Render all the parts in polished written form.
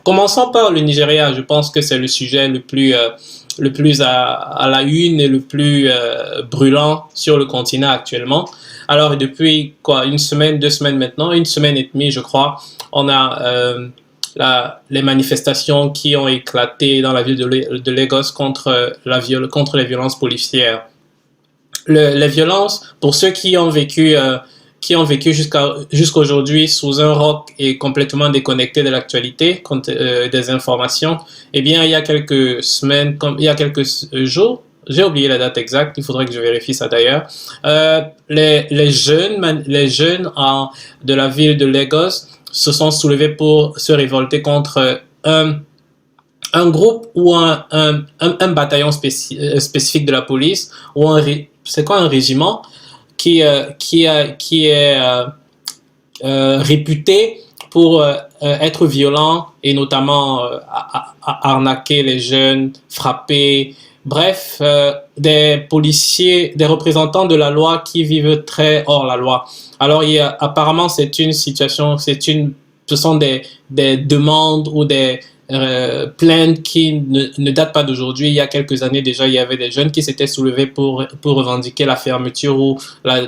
Commençons par le Nigeria. Je pense que c'est le sujet le plus à la une et le plus brûlant sur le continent actuellement. Alors, depuis quoi, une semaine, 2 semaines maintenant, une semaine et demie, je crois, on a les manifestations qui ont éclaté dans la ville de Lagos contre les violences policières. Les violences, pour ceux qui ont vécu jusqu'à aujourd'hui sous un roc et complètement déconnectés de l'actualité, des informations, eh bien, il y a quelques semaines, il y a quelques jours, j'ai oublié la date exacte, il faudrait que je vérifie ça d'ailleurs, les jeunes de la ville de Lagos se sont soulevés pour se révolter contre un groupe ou un bataillon spécifique de la police, ou c'est quoi un régiment, qui est réputé pour être violent et notamment arnaquer les jeunes, frapper, bref, des policiers, des représentants de la loi qui vivent très hors la loi. Alors, apparemment, c'est une situation, ce sont des demandes ou des plaintes qui ne datent pas d'aujourd'hui. Il y a quelques années déjà, il y avait des jeunes qui s'étaient soulevés pour revendiquer la fermeture ou la,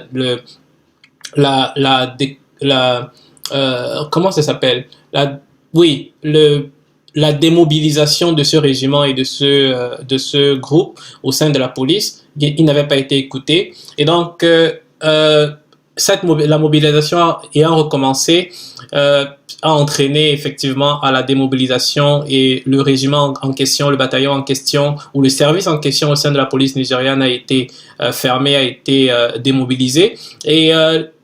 la, comment ça s'appelle? Oui, la démobilisation de ce régiment et de ce groupe au sein de la police. Ils n'avaient pas été écoutés. Et donc, la mobilisation ayant recommencé a entraîné effectivement à la démobilisation, et le régiment en question, le bataillon en question ou le service en question au sein de la police nigériane a été fermé, a été démobilisé. Et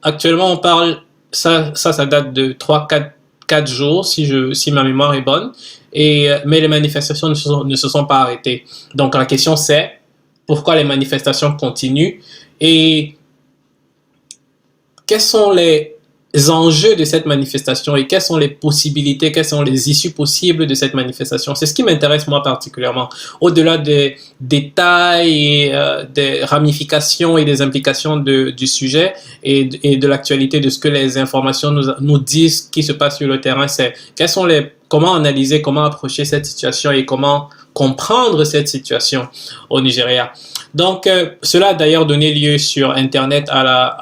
actuellement on parle, ça date de 3-4 jours si ma mémoire est bonne, mais les manifestations ne se sont pas arrêtées. Donc la question c'est pourquoi les manifestations continuent et quels sont les enjeux de cette manifestation et quelles sont les possibilités, quelles sont les issues possibles de cette manifestation. C'est ce qui m'intéresse moi particulièrement. Au-delà des détails et des ramifications et des implications du sujet et de l'actualité, de ce que les informations nous disent qui se passe sur le terrain, c'est comment analyser, comment approcher cette situation et comment comprendre cette situation au Nigeria. Donc, cela a d'ailleurs donné lieu sur Internet à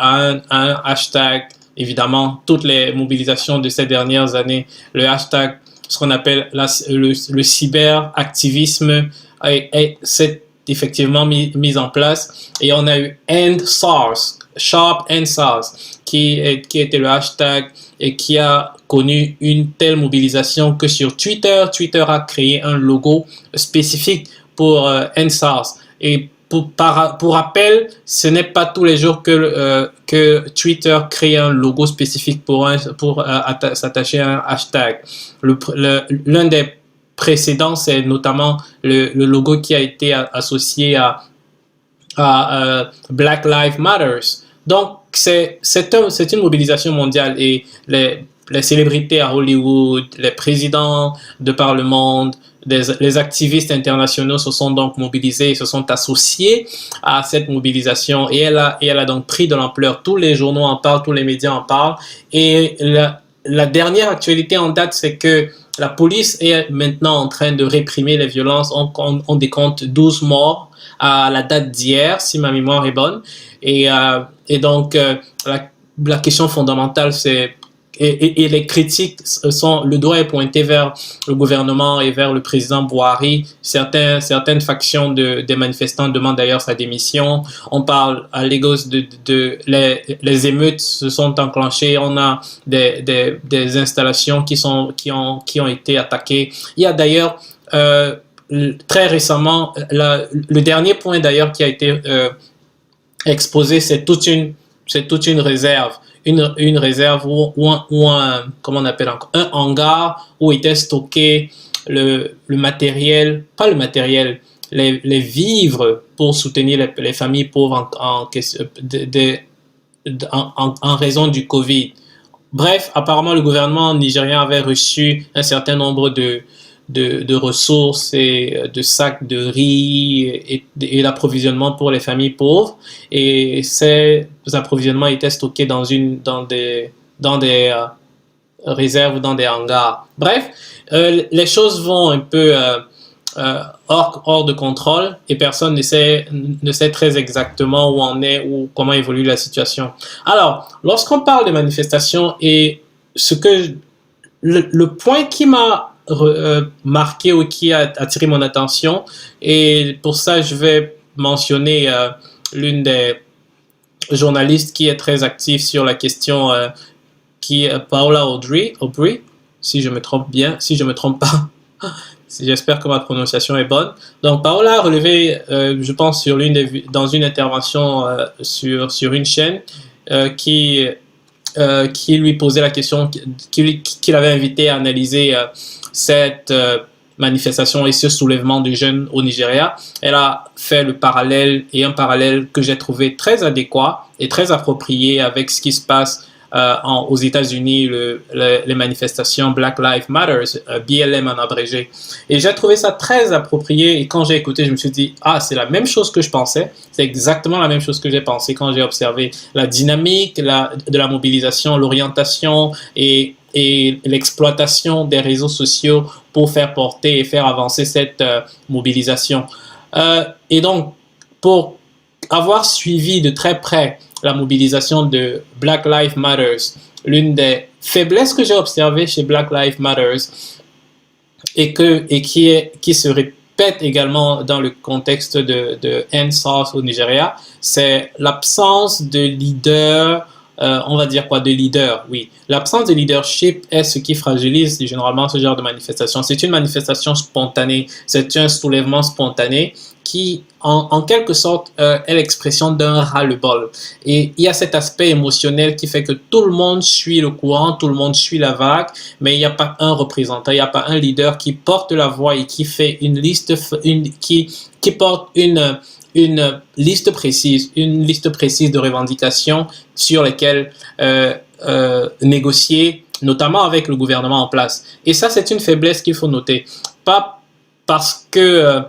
un hashtag. Évidemment, toutes les mobilisations de ces dernières années, le hashtag, ce qu'on appelle le cyberactivisme, s'est effectivement mis en place. Et on a eu End SARS, Sharp End SARS, qui était le hashtag et qui a connu une telle mobilisation que sur Twitter a créé un logo spécifique pour End SARS. Et pour rappel, ce n'est pas tous les jours que Twitter crée un logo spécifique pour s'attacher à un hashtag. L'un des précédents, c'est notamment le logo qui a été associé à Black Lives Matter. Donc, c'est une mobilisation mondiale et les célébrités à Hollywood, les présidents de par le monde, les activistes internationaux se sont donc mobilisés et se sont associés à cette mobilisation, et elle a donc pris de l'ampleur. Tous les journaux en parlent, tous les médias en parlent, et la dernière actualité en date, c'est que la police est maintenant en train de réprimer les violences. On décompte 12 morts à la date d'hier, si ma mémoire est bonne, et donc la question fondamentale, c'est et les critiques le doigt est pointé vers le gouvernement et vers le président Buhari. Certaines factions des manifestants demandent d'ailleurs sa démission. On parle à Lagos les émeutes se sont enclenchées. On a des installations qui ont été attaquées. Il y a d'ailleurs très récemment le dernier point d'ailleurs qui a été exposé, c'est toute une réserve. Une réserve ou comment on appelle encore, un hangar où était stocké le matériel, pas le matériel, les vivres pour soutenir les familles pauvres en raison du Covid. Bref, apparemment le gouvernement nigérien avait reçu un certain nombre de ressources et de sacs de riz et l'approvisionnement pour les familles pauvres, et ces approvisionnements étaient stockés dans des réserves ou dans des hangars. Bref, les choses vont un peu hors de contrôle et personne ne sait très exactement où on est ou comment évolue la situation. Alors, lorsqu'on parle de manifestations et le point qui m'a marqué ou qui a attiré mon attention, et pour ça je vais mentionner l'une des journalistes qui est très active sur la question, qui est Paola Aubry, si je me trompe bien, si je me trompe pas. J'espère que ma prononciation est bonne. Donc, Paola a relevé, je pense, dans une intervention sur une chaîne qui lui posait la question, qui l'avait invité à analyser cette manifestation et ce soulèvement de jeunes au Nigeria. Elle a fait un parallèle que j'ai trouvé très adéquat et très approprié avec ce qui se passe aux États-Unis, les manifestations Black Lives Matter, BLM en abrégé. Et j'ai trouvé ça très approprié et quand j'ai écouté, je me suis dit, ah, c'est la même chose que je pensais. C'est exactement la même chose que j'ai pensé quand j'ai observé la dynamique de la mobilisation, l'orientation et l'exploitation des réseaux sociaux pour faire porter et faire avancer cette mobilisation. Et donc, pour avoir suivi de très près la mobilisation de Black Lives Matter, l'une des faiblesses que j'ai observées chez Black Lives Matter et qui se répète également dans le contexte de EndSARS au Nigeria, c'est l'absence de leader. On va dire quoi, de leader, oui. L'absence de leadership est ce qui fragilise généralement ce genre de manifestation. C'est une manifestation spontanée, c'est un soulèvement spontané qui, en quelque sorte, est l'expression d'un ras-le-bol. Et il y a cet aspect émotionnel qui fait que tout le monde suit le courant, tout le monde suit la vague, mais il n'y a pas un représentant, il n'y a pas un leader qui porte la voix et qui fait qui porte une liste précise de revendications sur lesquelles négocier, notamment avec le gouvernement en place. Et ça, c'est une faiblesse qu'il faut noter. Pas parce que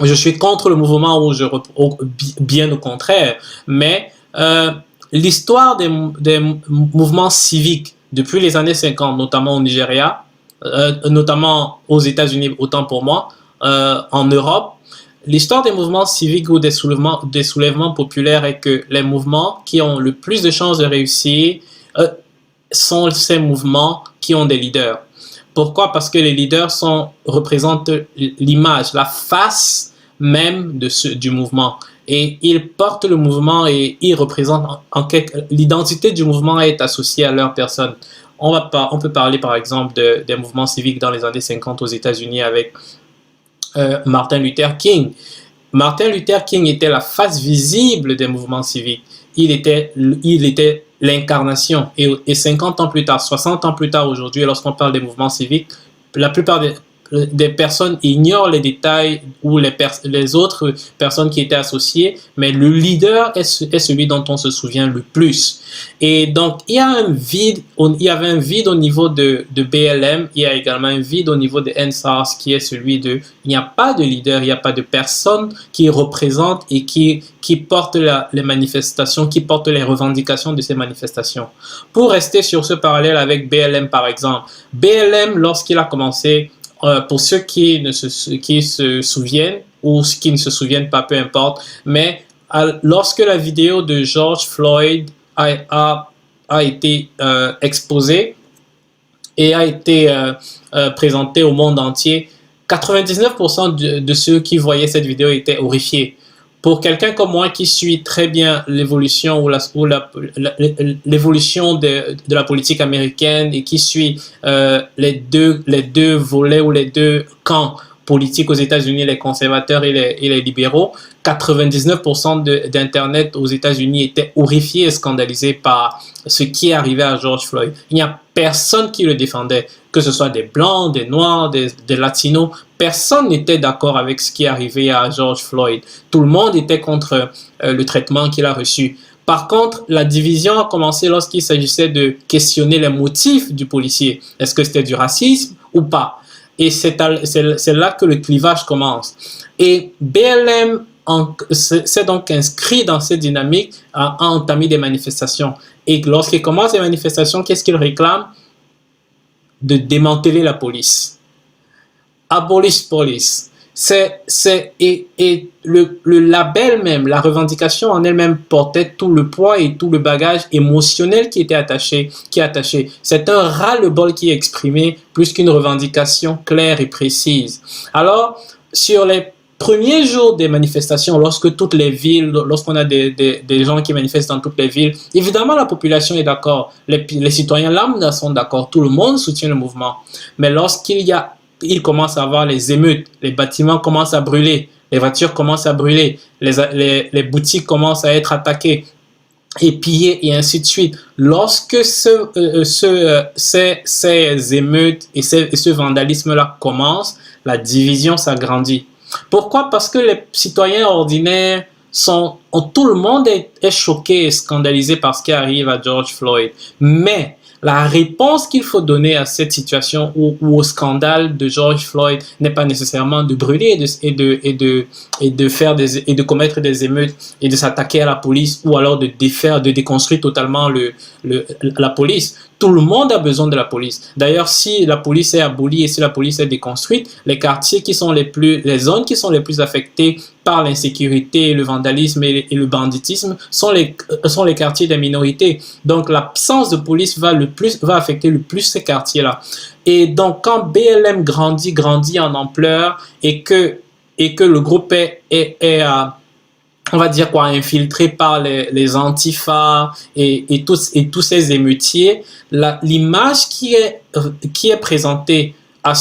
je suis contre le mouvement bien au contraire, mais l'histoire des mouvements civiques depuis les années 50, notamment au Nigeria, notamment aux États-Unis, autant pour moi, en Europe, l'histoire des mouvements civiques ou des soulèvements populaires est que les mouvements qui ont le plus de chances de réussir sont ces mouvements qui ont des leaders. Pourquoi? Parce que les leaders représentent l'image, la face même du mouvement. Et ils portent le mouvement et ils représentent l'identité du mouvement est associée à leur personne. On peut parler par exemple des mouvements civiques dans les années 50 aux États-Unis avec Martin Luther King. Martin Luther King était la face visible des mouvements civiques. Il était l'incarnation. Et 50 ans plus tard, 60 ans plus tard aujourd'hui, lorsqu'on parle des mouvements civiques, la plupart des personnes ignorent les détails ou les autres personnes qui étaient associées, mais le leader est celui dont on se souvient le plus. Et donc, il y avait un vide au niveau de BLM, il y a également un vide au niveau de EndSARS qui est celui il n'y a pas de leader, il n'y a pas de personne qui représente et qui porte les manifestations, qui porte les revendications de ces manifestations. Pour rester sur ce parallèle avec BLM par exemple, BLM lorsqu'il a commencé, pour ceux qui se souviennent ou qui ne se souviennent pas, peu importe, mais lorsque la vidéo de George Floyd a été exposée et a été présentée au monde entier, 99% de ceux qui voyaient cette vidéo étaient horrifiés. Pour quelqu'un comme moi qui suit très bien l'évolution l'évolution de la politique américaine et qui suit les deux volets ou les deux camps politiques aux États-Unis, les conservateurs et les libéraux, 99% d'Internet aux États-Unis étaient horrifiés et scandalisés par ce qui est arrivé à George Floyd. Il n'y a personne qui le défendait, que ce soit des Blancs, des Noirs, des Latinos. Personne n'était d'accord avec ce qui est arrivé à George Floyd. Tout le monde était contre le traitement qu'il a reçu. Par contre, la division a commencé lorsqu'il s'agissait de questionner les motifs du policier. Est-ce que c'était du racisme ou pas? Et c'est là que le clivage commence. Et BLM s'est donc inscrit dans cette dynamique, a entamé des manifestations. Et lorsqu'il commence les manifestations, qu'est-ce qu'il réclame? de démanteler la police. Abolish police. Et le label même, la revendication en elle-même portait tout le poids et tout le bagage émotionnel qui était attaché, qui est attaché. C'est un ras-le-bol qui est exprimé plus qu'une revendication claire et précise. Alors, sur les premiers jours des manifestations, lorsque toutes les villes, lorsqu'on a des gens qui manifestent dans toutes les villes, évidemment la population est d'accord, les citoyens lambda sont d'accord, tout le monde soutient le mouvement. Mais il commence à avoir les émeutes, les bâtiments commencent à brûler, les voitures commencent à brûler, les boutiques commencent à être attaquées et pillées et ainsi de suite. Lorsque ces émeutes et ce vandalisme-là commencent, la division s'agrandit. Pourquoi? Parce que les citoyens ordinaires tout le monde est choqué et scandalisé par ce qui arrive à George Floyd. Mais la réponse qu'il faut donner à cette situation ou au scandale de George Floyd n'est pas nécessairement de brûler et de commettre des émeutes et de s'attaquer à la police ou alors de déconstruire totalement la police. Tout le monde a besoin de la police. D'ailleurs, si la police est abolie et si la police est déconstruite, les zones qui sont les plus affectées par l'insécurité, le vandalisme et le banditisme sont les quartiers des minorités. Donc, l'absence de police va affecter le plus ces quartiers-là. Et donc, quand BLM grandit en ampleur et que le groupe on va dire quoi, infiltré par les antifas et tous ces émeutiers, l'image qui est présentée à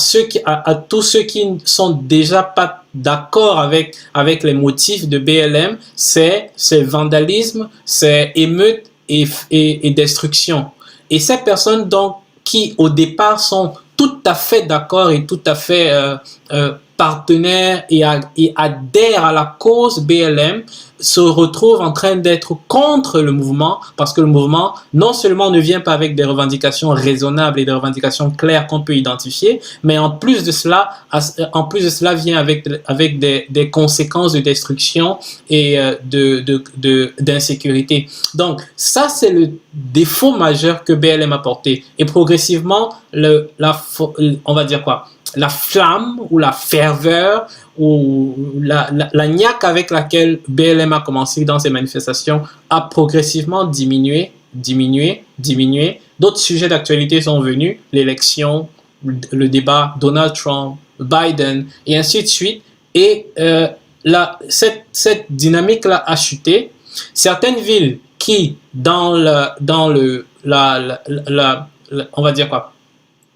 tous ceux qui ne sont déjà pas d'accord avec les motifs de BLM, c'est vandalisme, c'est émeute et destruction. Et ces personnes donc qui au départ sont tout à fait d'accord et tout à fait partenaires et adhèrent à la cause BLM se retrouvent en train d'être contre le mouvement parce que le mouvement non seulement ne vient pas avec des revendications raisonnables et des revendications claires qu'on peut identifier, mais en plus de cela vient avec des conséquences de destruction et d'insécurité. Donc ça c'est le défaut majeur que BLM a porté et progressivement on va dire quoi, la flamme ou la ferveur ou la niaque avec laquelle BLM a commencé dans ces manifestations a progressivement diminué. D'autres sujets d'actualité sont venus, l'élection, le débat, Donald Trump, Biden et ainsi de suite. Et cette dynamique-là a chuté. Certaines villes qui, on va dire quoi,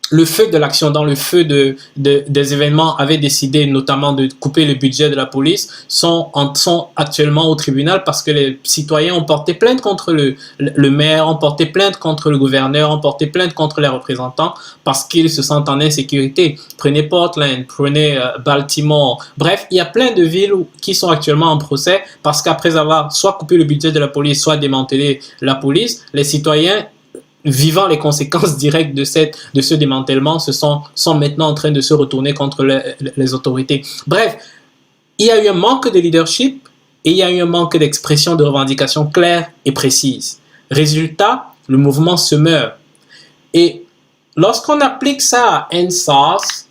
le feu de l'action, dans le feu des événements, avaient décidé notamment de couper le budget de la police, sont actuellement au tribunal parce que les citoyens ont porté plainte contre le maire, ont porté plainte contre le gouverneur, ont porté plainte contre les représentants parce qu'ils se sentent en insécurité. Prenez Portland, prenez Baltimore. Bref, il y a plein de villes qui sont actuellement en procès parce qu'après avoir soit coupé le budget de la police, soit démantelé la police, les citoyens vivant les conséquences directes de ce démantèlement sont maintenant en train de se retourner contre les autorités. Bref, il y a eu un manque de leadership et il y a eu un manque d'expression de revendications claires et précises. Résultat, le mouvement se meurt. Et lorsqu'on applique ça à NSAS,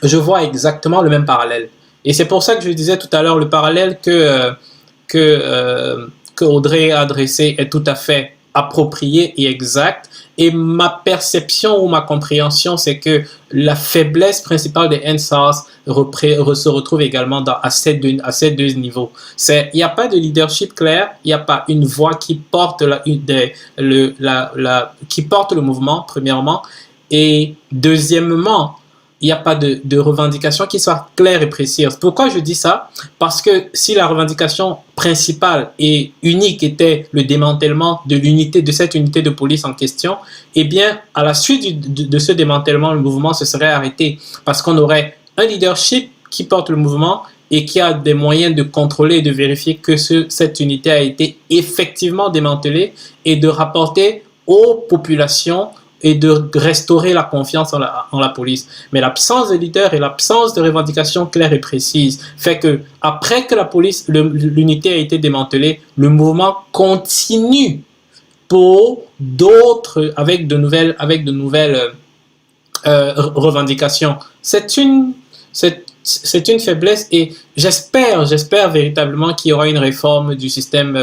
je vois exactement le même parallèle. Et c'est pour ça que je disais tout à l'heure, le parallèle que Audrey a dressé est tout à fait approprié et exact. Et ma perception ou ma compréhension, c'est que la faiblesse principale des NSAS se retrouve également à ces deux niveaux. Il n'y a pas de leadership clair, il n'y a pas une voix qui porte qui porte le mouvement, premièrement. Et deuxièmement, il n'y a pas de revendication qui soit claire et précise. Pourquoi je dis ça? Parce que si la revendication principale et unique était le démantèlement de cette unité de police en question, eh bien, à la suite de ce démantèlement, le mouvement se serait arrêté parce qu'on aurait un leadership qui porte le mouvement et qui a des moyens de contrôler et de vérifier que cette unité a été effectivement démantelée et de rapporter aux populations et de restaurer la confiance en la police. Mais l'absence de leader et l'absence de revendications claires et précises fait que après que l'unité a été démantelée, le mouvement continue pour d'autres, avec de nouvelles revendications. C'est une faiblesse et j'espère véritablement qu'il y aura une réforme du système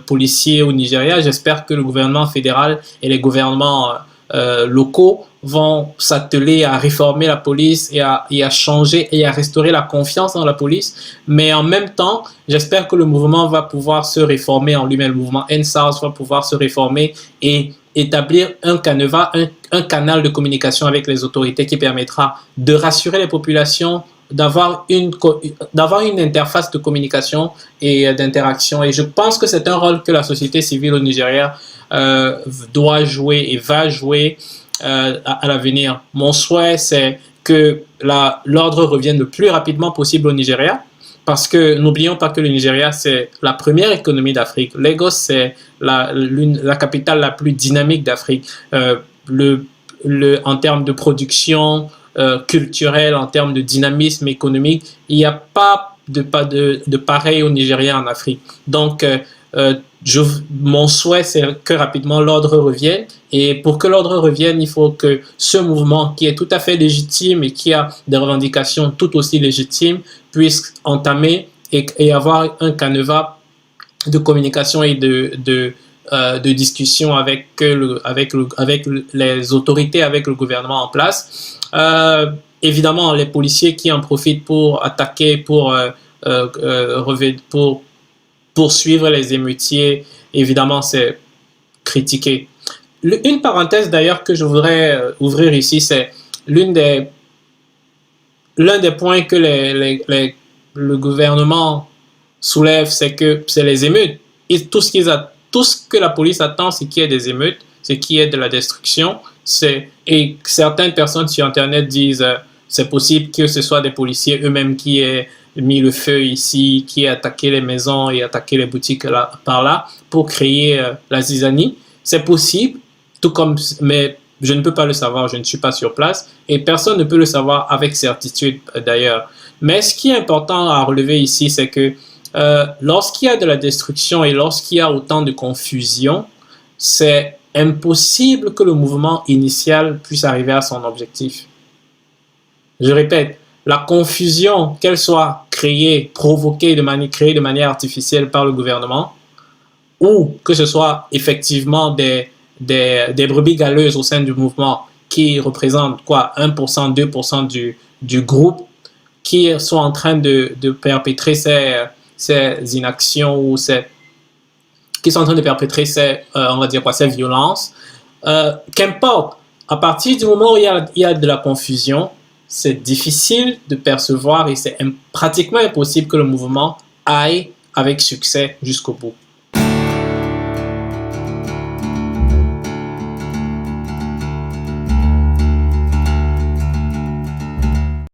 policier au Nigeria. J'espère que le gouvernement fédéral et les gouvernements locaux vont s'atteler à réformer la police et à changer et à restaurer la confiance dans la police. Mais en même temps, j'espère que le mouvement va pouvoir se réformer en lui-même. Le mouvement EndSARS va pouvoir se réformer et établir un canal de communication avec les autorités qui permettra de rassurer les populations, d'avoir une interface de communication et d'interaction. Et je pense que c'est un rôle que la société civile au Nigeria doit jouer et va jouer à l'avenir. Mon souhait, c'est que l'ordre revienne le plus rapidement possible au Nigeria, parce que n'oublions pas que le Nigeria, c'est la première économie d'Afrique. Lagos, c'est la capitale la plus dynamique d'Afrique. En termes de production culturelle, en termes de dynamisme économique, il n'y a pas de pareil au Nigeria en Afrique. Donc, mon souhait, c'est que rapidement l'ordre revienne. Et pour que l'ordre revienne, il faut que ce mouvement, qui est tout à fait légitime et qui a des revendications tout aussi légitimes, puisse entamer et avoir un canevas de communication et de discussion avec les autorités, avec le gouvernement en place. Évidemment, les policiers qui en profitent pour attaquer, pour poursuivre les émeutiers, évidemment, c'est critiqué. Une parenthèse d'ailleurs que je voudrais ouvrir ici, c'est l'un des points que le gouvernement soulève, c'est les émeutes. Et tout ce que la police attend, c'est qu'il y ait des émeutes, c'est qu'il y ait de la destruction. Et certaines personnes sur Internet disent c'est possible que ce soit des policiers eux-mêmes qui aient mis le feu ici, qui aient attaqué les maisons et attaqué les boutiques par là pour créer la zizanie. C'est possible, mais je ne peux pas le savoir, je ne suis pas sur place et personne ne peut le savoir avec certitude d'ailleurs. Mais ce qui est important à relever ici, c'est que lorsqu'il y a de la destruction et lorsqu'il y a autant de confusion, c'est impossible que le mouvement initial puisse arriver à son objectif. Je répète, la confusion, qu'elle soit créée de manière artificielle par le gouvernement, ou que ce soit effectivement des brebis galeuses au sein du mouvement qui représentent 1%, 2% du groupe, qui sont en train de perpétrer ces inactions ou qui sont en train de perpétrer ces violences. Qu'importe, à partir du moment où il y a de la confusion, c'est difficile de percevoir et c'est pratiquement impossible que le mouvement aille avec succès jusqu'au bout.